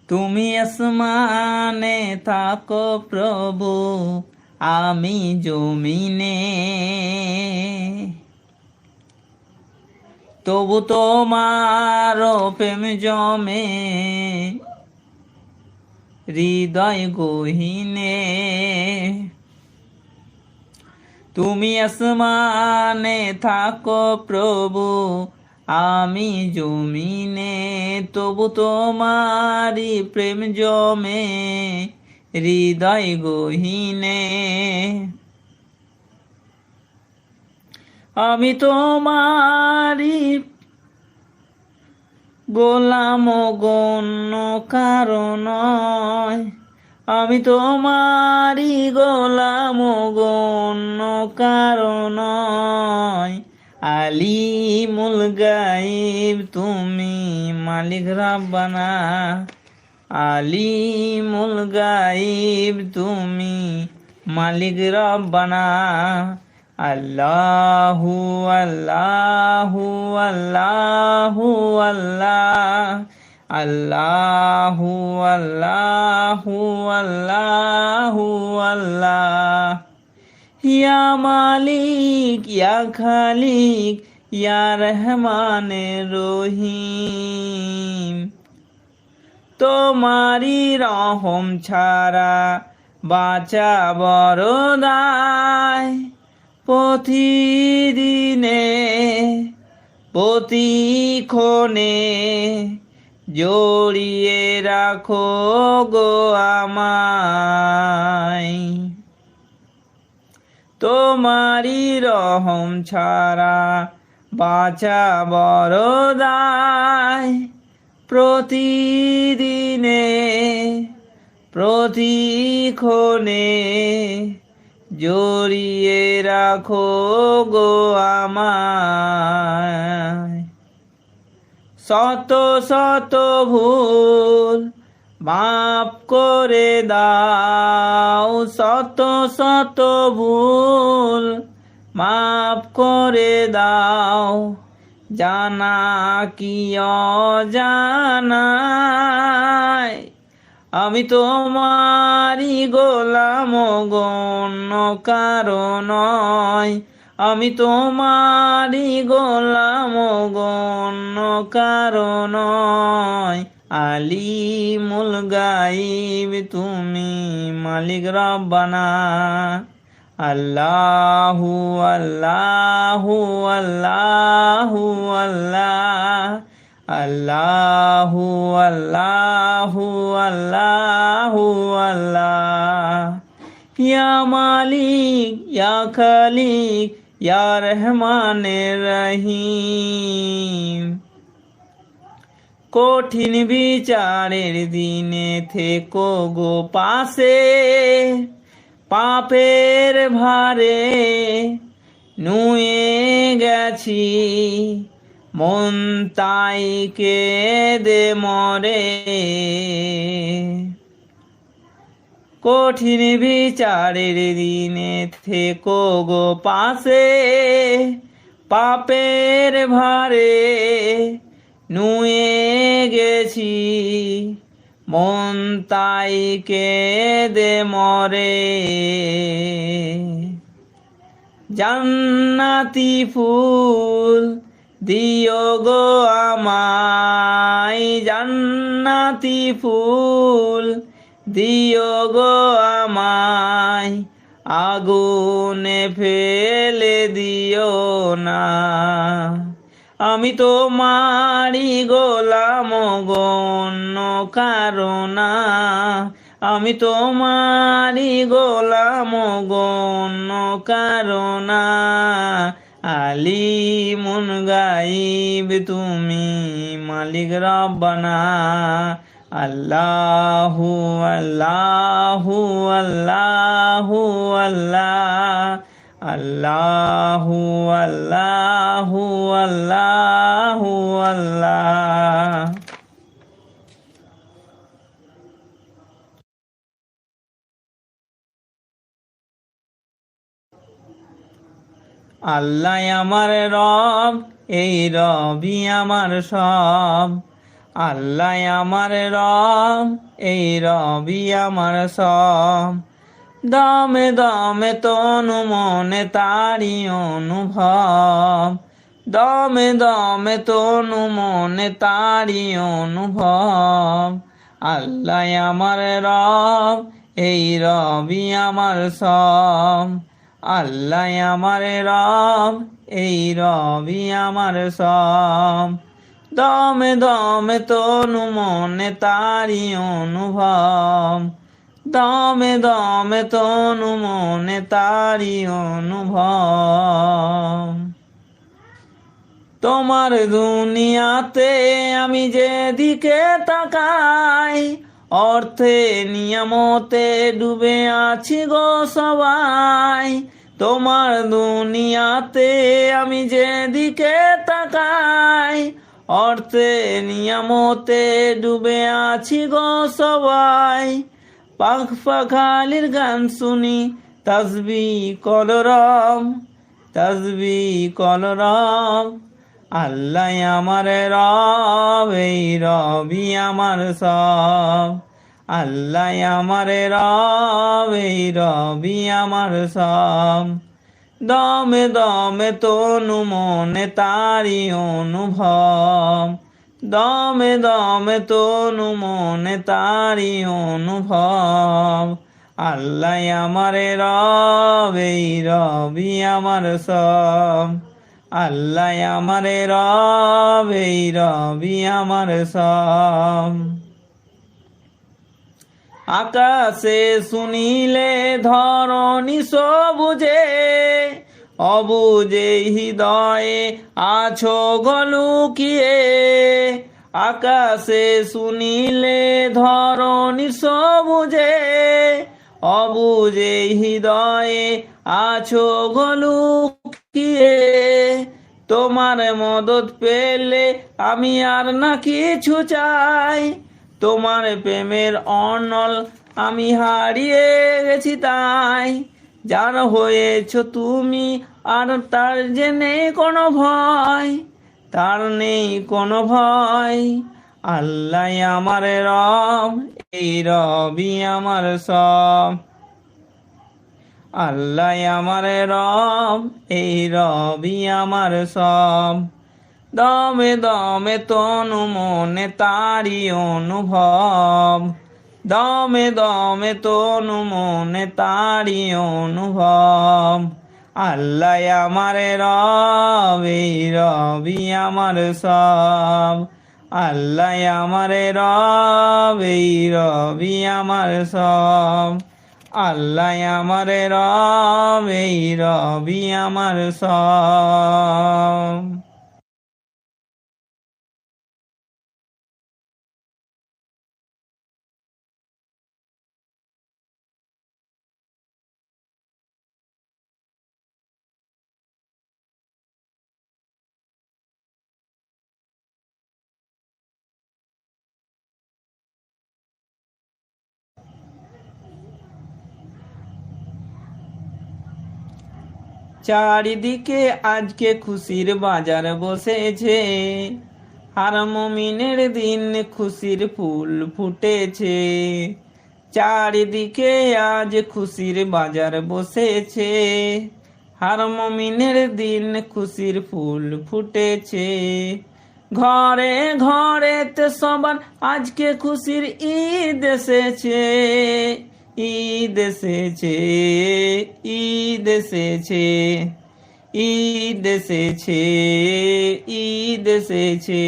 তুমি আসমানে থাকো প্রভু, আমি জমিনে, তবু তোমার প্রেম জমে হৃদয় গহীনে। তুমি আসমানে থাকো প্রভু, আমি জমিনে, তবু তোমারি প্রেম জমে হৃদয় গহীনে। আমি তোমারি গোলাম গণ্য কারণ, আমি তোমারি গোলাম গণ্য কারণ। আলিমুল গাইব তুমি মালিক রাব্বানা, আলিমুল গাইব তুমি মালিক রাব্বানা। আল্লাহু আল্লাহু আল্লাহু আল্লাহ, আল্লাহু আল্লাহু আল্লাহু আল্লাহ। ইয়া মালিক ইয়া খালিক ইয়া রহমান রহিম, তোমারি রহম ছাড়া বাঁচা বড় দায়। প্রতিদিনে প্রতিক্ষণে জড়িয়ে রাখো গো আমায়, তোমারি রহম ছাড়া বাঁচা বড় দায়। প্রতিদিনে প্রতিক্ষণে জড়িয়ে রাখো গো আমায়। শত শত ভুল মাফ করে দাও, শত শত ভুল মাফ করে দাও। জানা কি অজানায় আমি তোমারি গোলাম গণ্য কারণ, আমি তোমারি গোলাম গণ্য কারণ। আলিমুল গাইব তুমি মালিক রাব্বানা, আল্লাহু আল্লাহু আল্লাহু আল্লাহ, আল্লাহু আল্লাহু আল্লাহু আল্লাহ। ইয়া মালিক ইয়া খালিক ইয়া রহমান রহিম, কঠিন বিচারের দিনে থেকো গো পাশে। পাপের ভারে নুয়ে গেছি মন তাই কেঁদে মরে। কঠিন বিচারের দিনে থেকো গো পাশে। পাপের ভারে নুয়ে গেছি মন তাই কেঁদে মরে। জান্নাতি ফুল দিও গো আমায়, জান্নাতি ফুল দিও গো আমায়। আগুনে ফেলে দিও না, আমি তোমারি গোলাম গণ্য কারণ, আমি তোমারি গোলাম গণ্য কারণ। আলিমুন গাইব তুমি মালিক রাব্বানা, আল্লাহু আল্লাহু আল্লাহু আল্লাহ, আল্লাহু আল্লাহু আল্লাহু আল্লাহ। আল্লাহ আমার রব, এই রবি আমার সব। আল্লাহ আমার রব, এই রবি আমার সব। দমে দমে তনু মনে তারি অনুভব, দমে দমে তনু মনে তারি অনুভব। আল্লাহ আমার রব, এই রবি আমার সব। আল্লাহ আমার রব, এই রবি আমার সব। দমে দমে তনু মনে তারি অনুভব, দমে দমে তনু মনে তারি অনুভব। তোমার দুনিয়াতে আমি যেদিকে তাকাই, অর্থে নিয়ামতে ডুবে আছি গো সবাই। তোমার দুনিয়াতে আমি যেদিকে তাকাই, অর্থে নিয়ামতে ডুবে আছি গো সবাই। পাখ পাখালির গান শুনি, তাসবি কলরব, তাসবি কলরব। আল্লাহ আমার রব, এই রবি আমার সব। আল্লাহ আমার রব, এই রবি আমার সব। দমে দমে তনু মনে তারি অনুভব, দমে দমে তনু মনে তারি অনুভব। আল্লাহ আমার রব, এই রবি আমার সব। আল্লাহ আমার রব, এই রবি আমার সব। আকাশে শুনিলে ধরণী সবুজে, অবুজে হৃদয়ে আছো গলুকিয়ে। আকাশে শুনিলে ধরণী সবুজে, অবুজে হৃদয়ে আছো গলুকিয়ে। তোমার মদত পেলে আমি আর না কিছু চাই, তোমার প্রেমের অনল আমি হারিয়ে গেছি তাই। যার হয়েছ তুমি আর তার যে নেই কোনো ভয়, তার নেই কোনো ভয়। আল্লাহ আমার রব, এই রবি আমার সব। আল্লাহ আমার রব, এই রবি আমার সব। দমে দমে তনু মনে তারি অনুভব, দমে দমে তনু মনে তারি অনুভব। আল্লাহ আমার রব, এই রবি আমার সব। আল্লাহ আমার রব, এই রবি আমার সব। আল্লাহ আমার রব, এই রবি আমার সব। চারিদিকে আজকে খুশির বাজার বসেছে, আর মুমিনের দিন খুশির ফুল ফুটেছে। চারিদিকে আজ খুশির বাজার বসেছে, আর মুমিনের দিন খুশির ফুল ফুটেছে। ঘরে ঘরেতে সবার আজকে খুশির ঈদ এসেছে, ঈদ এসেছে, ঈদ এসেছে, ঈদ এসেছে, ঈদ এসেছে।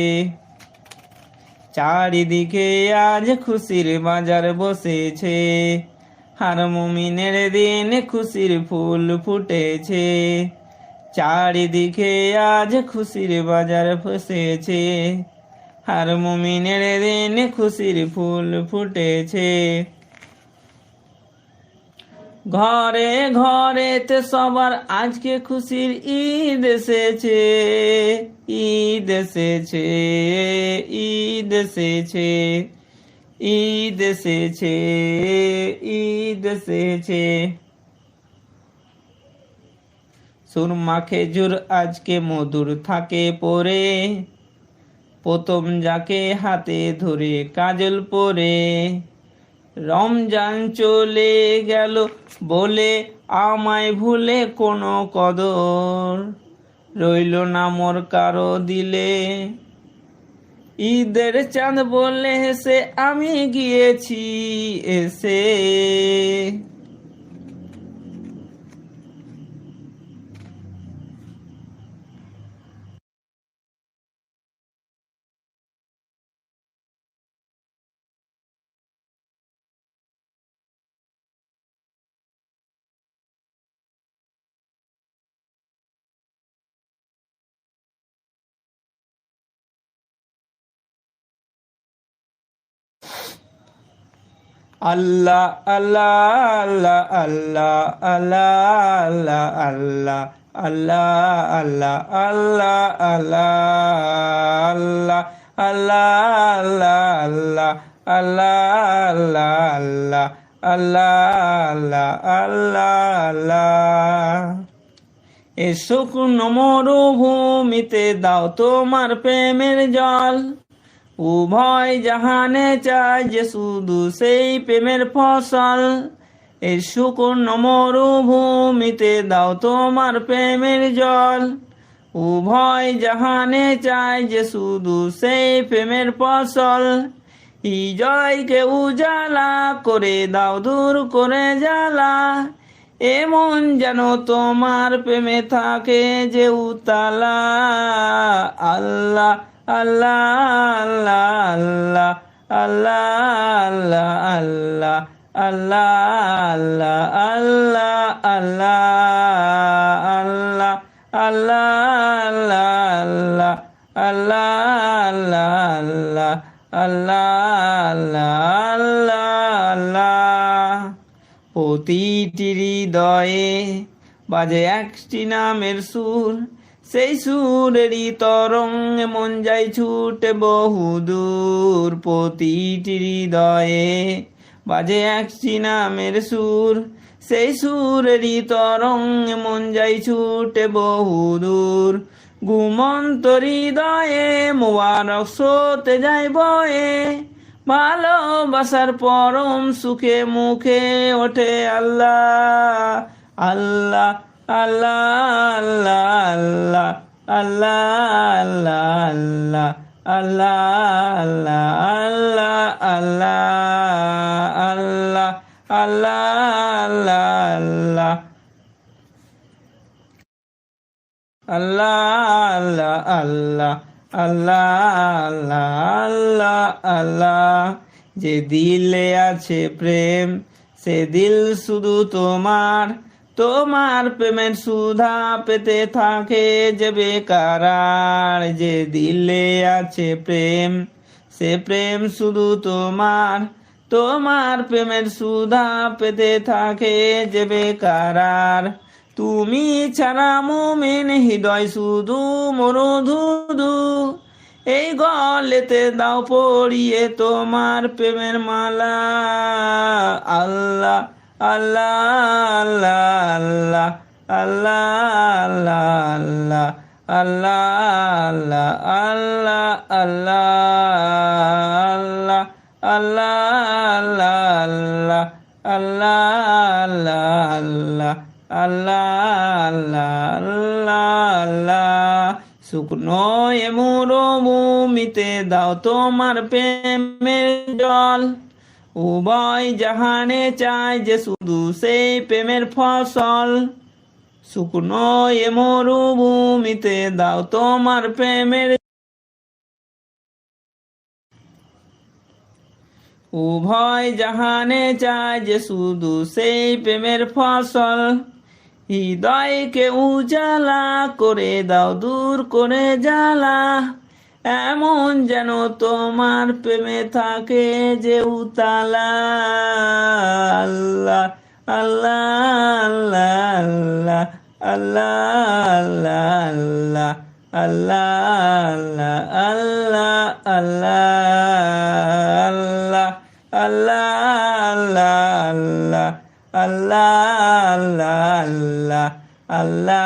চারিদিকে আজ খুশির বাজার বসেছে, আর মুমিনের দিন খুশির ফুল ফুটেছে। চারিদিকে আজ খুশির বাজার বসেছে, আর মুমিনের দিন খুশির ফুল ফুটেছে। ঘরে ঘরেতে সবার আজকে খুশির ঈদ এসেছে, ঈদ এসেছে, ঈদ এসেছে, ঈদ এসেছে, ঈদ এসেছে। সুরমা খেজুর আজকে মধুর থাকে পরে, প্রথম যাকে হাতে ধরে কাজল পরে রমজান চলে গেল বলে আমায় ভুলে কোনো কদর রইল না মোর কারো দিলে। ঈদের চাঁদ বলে হেসে আমি গিয়েছি এসে। আল্লাহ আল্লাহ আল্লাহ আল্লাহ আল্লাহ আল্লাহ আল্লাহ আল্লাহ আল্লাহ আল্লাহ আল্লাহ আল্লাহ আল্লাহ আল্লাহ। এ শুকনো মরুভূমিতে দাও তোমার প্রেমের জল, উভয় জাহানে চাই যে শুধু সেই প্রেমের ফসল। এই শুকনো মরুভূমিতে দাও তোমার প্রেমের জল, উভয় জাহানে চাই যে শুধু সেই প্রেমের ফসল। হৃদয়কে উজালা করে দাও দূর করে জ্বালা, এমন যেন তোমার প্রেমে থাকে যে উতালা। আল্লাহ আল্লাহ আল্লাহ আল্লাহ আল্লাহ আল্লাহ আল্লাহ আল্লাহ আল্লাহ আল্লাহ আল্লাহ আল্লাহ আল্লাহ আল্লাহ। প্রতিটি হৃদয়ে বাজে একটি নামের সুর, সেই সুরেরই তরঙ্গে মন যায় ছুটে বহুদূর। প্রতিটি হৃদয়ে বাজে একটি নামের সুর, সেই সুরেরই তরঙ্গে মন যায় ছুটে বহুদূর। ঘুমন্ত হৃদয়ে মোবারক স্রোতে যায় বয়ে, ভালোবাসার পরম সুখে মুখে ওঠে আল্লাহ আল্লাহ আল্লাহ আল্লাহ আল্লাহ আল্লাহ আল্লাহ আল্লাহ আল্লাহ আল্লাহ আল্লাহ আল্লাহ আল্লাহ। যে দিলে আছে প্রেম সে দিল শুধু তোমার, তোমার প্রেমের সুধা পেতে থাকে যে বেকারার। যে দিলে আছে প্রেম সে প্রেম শুধু তোমার, তোমার প্রেমের সুধা পেতে থাকে যে বেকারার। তুমি ছাড়া মুমিন হৃদয় শুধু মরুধুধু, এই গলেতে দাও পড়িয়ে তোমার প্রেমের মালা। আল্লাহ আল্লাহ আল্লাহ আল্লাহ আল্লাহ আল্লাহ আল্লাহ আল্লাহ আল্লাহ আল্লাহ। শুকনো এ মরুভূমিতে দাও তোমার প্রেমের জল, উভয় জাহানে চাই যে শুধু সেই প্রেমের ফসল। শুকনো এ মরুভূমিতে দাও তোমার প্রেমের, উভয় জাহানে চাই যে শুধু সেই প্রেমের ফসল। হৃদয়কে উজালা করে দাও দূর করে জ্বালা, এমন যেন তোমার প্রেমে থাকে যে উতালা। আল্লাহ আল্লাহ আল্লাহ আল্লাহ আল্লাহ আল্লাহ আল্লাহ আল্লাহ আল্লাহ আল্লাহ আল্লাহ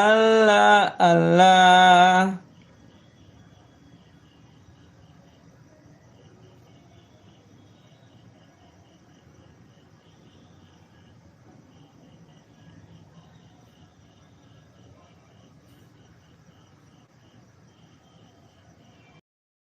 আল্লাহ আল্লাহ।